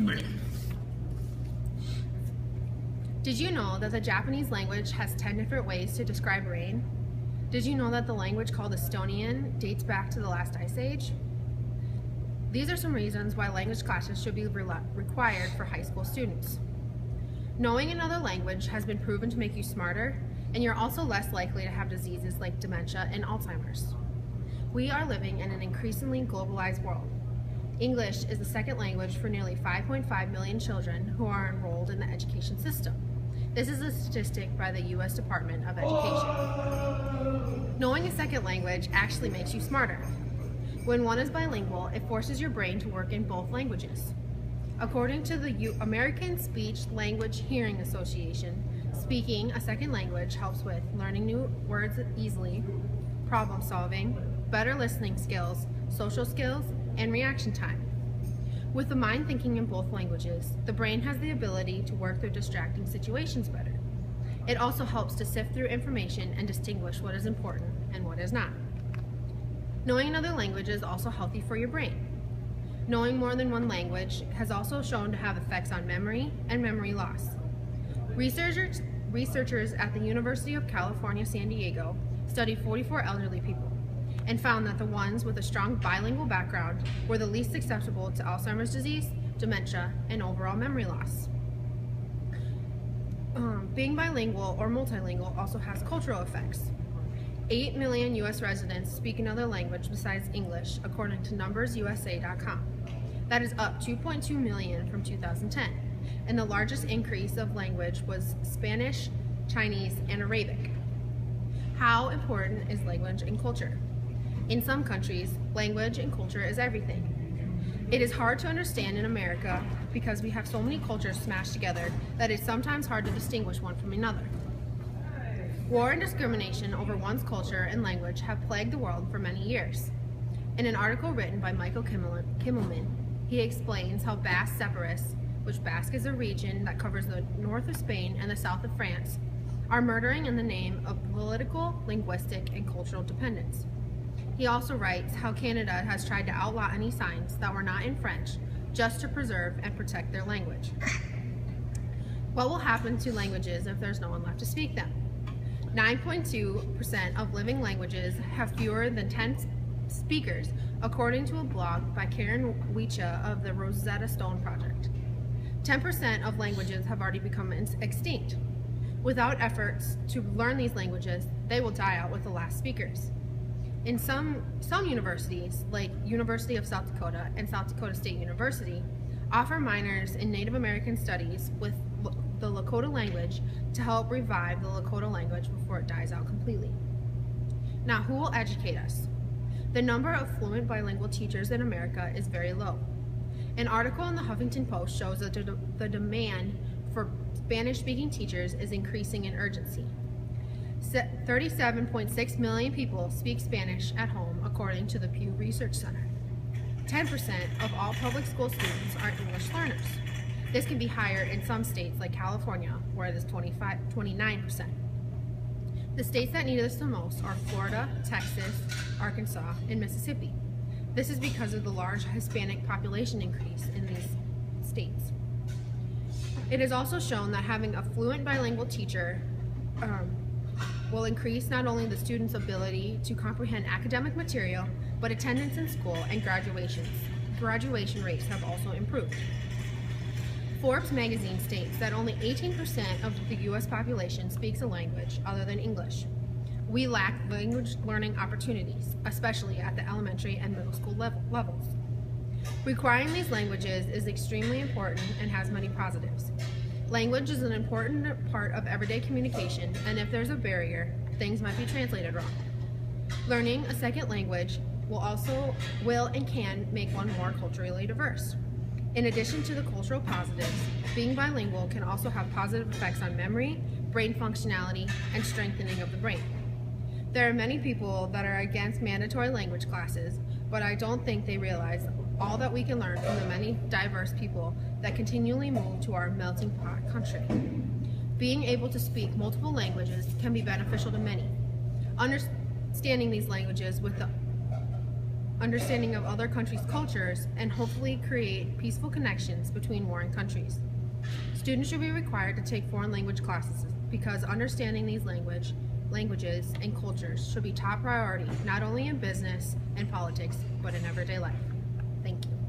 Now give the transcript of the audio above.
Ready. Did you know that the Japanese language has 10 different ways to describe rain? Did you know that the language called Estonian dates back to the last ice age? These are some reasons why language classes should be required for high school students. Knowing another language has been proven to make you smarter, and you're also less likely to have diseases like dementia and Alzheimer's. We are living in an increasingly globalized world. English is the second language for nearly 5.5 million children who are enrolled in the education system. This is a statistic by the U.S. Department of Education. Knowing a second language actually makes you smarter. When one is bilingual, it forces your brain to work in both languages. According to the American Speech Language Hearing Association, speaking a second language helps with learning new words easily, problem solving, better listening skills, social skills, and reaction time. With the mind thinking in both languages, the brain has the ability to work through distracting situations better. It also helps to sift through information and distinguish what is important and what is not. Knowing another language is also healthy for your brain. Knowing more than one language has also shown to have effects on memory and memory loss. Researchers at the University of California, San Diego studied 44 elderly people and found that the ones with a strong bilingual background were the least susceptible to Alzheimer's disease, dementia, and overall memory loss. Being bilingual or multilingual also has cultural effects. 8 million U.S. residents speak another language besides English, according to NumbersUSA.com. That is up 2.2 million from 2010, and the largest increase of language was Spanish, Chinese, and Arabic. How important is language and culture? In some countries, language and culture is everything. It is hard to understand in America because we have so many cultures smashed together that it's sometimes hard to distinguish one from another. War and discrimination over one's culture and language have plagued the world for many years. In an article written by Michael Kimmelman, he explains how Basque separatists, which Basque is a region that covers the north of Spain and the south of France, are murdering in the name of political, linguistic, and cultural dependence. He also writes how Canada has tried to outlaw any signs that were not in French just to preserve and protect their language. What will happen to languages if there's no one left to speak them? 9.2% of living languages have fewer than 10 speakers, according to a blog by Karen Weicha of the Rosetta Stone Project. 10% of languages have already become extinct. Without efforts to learn these languages, they will die out with the last speakers. In some universities, like University of South Dakota and South Dakota State University, offer minors in Native American studies with the Lakota language to help revive the Lakota language before it dies out completely. Now, who will educate us? The number of fluent bilingual teachers in America is very low. An article in the Huffington Post shows that the demand for Spanish-speaking teachers is increasing in urgency. 37.6 million people speak Spanish at home, according to the Pew Research Center. 10% of all public school students are English learners. This can be higher in some states like California, where it is 29%. The states that need this the most are Florida, Texas, Arkansas, and Mississippi. This is because of the large Hispanic population increase in these states. It is also shown that having a fluent bilingual teacher will increase not only the student's ability to comprehend academic material, but attendance in school and graduation rates have also improved. Forbes magazine states that only 18% of the U.S. population speaks a language other than English. We lack language learning opportunities, especially at the elementary and middle school levels. Requiring these languages is extremely important and has many positives. Language is an important part of everyday communication, and if there's a barrier, things might be translated wrong. Learning a second language will and can make one more culturally diverse. In addition to the cultural positives, being bilingual can also have positive effects on memory, brain functionality, and strengthening of the brain. There are many people that are against mandatory language classes, but I don't think they realize all that we can learn from the many diverse people that continually move to our melting pot country. Being able to speak multiple languages can be beneficial to many. Understanding these languages with the understanding of other countries' cultures, and hopefully create peaceful connections between warring countries. Students should be required to take foreign language classes because understanding these languages and cultures should be top priority not only in business and politics, but in everyday life. Thank you.